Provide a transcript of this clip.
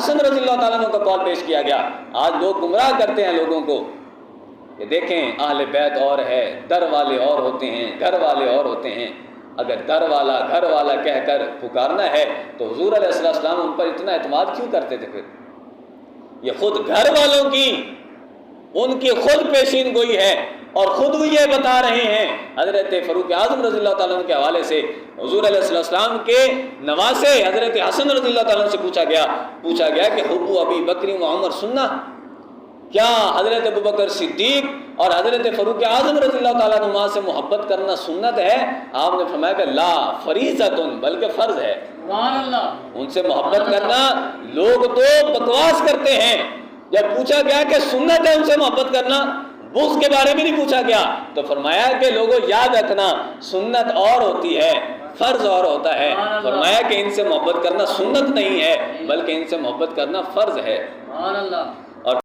حسن رضی اللہ تعالیٰ عنہ کا قول پیش کیا گیا۔ آج لوگ گمراہ کرتے ہیں لوگوں کو کہ دیکھیں اہل بیت اور ہے، در والے اور ہوتے ہیں، گھر والے اور ہوتے ہیں۔ اگر در والا گھر والا کہہ کر پکارنا ہے تو حضور علیہ السلام ان پر اتنا اعتماد کیوں کرتے تھے؟ پھر یہ خود گھر والوں کی ان کی خود پیشین گوئی ہے، اور خود وہ یہ بتا رہے ہیں۔ حضرت فاروق اعظم رضی اللہ تعالیٰ عنہ کے حوالے سے حضور علیہ السلام کے نواسے حضرت حسن رضی اللہ تعالیٰ عنہ سے پوچھا گیا کہ حب ابی بکر و عمر سنہ، کیا حضرت ابوبکر صدیق اور حضرت فاروق اعظم رضی اللہ تعالیٰ عنہ سے محبت کرنا سنت ہے؟ آپ نے فرمایا کہ لا فریضۃ، بلکہ فرض ہے۔ ان سے محبت کرنا، لوگ تو بکواس کرتے ہیں۔ جب پوچھا گیا کہ سنت ہے ان سے محبت کرنا، بغض کے بارے میں نہیں پوچھا گیا، تو فرمایا کہ لوگوں یاد رکھنا سنت اور ہوتی ہے، فرض اور ہوتا ہے۔ فرمایا کہ ان سے محبت کرنا سنت نہیں ہے بلکہ ان سے محبت کرنا فرض ہے۔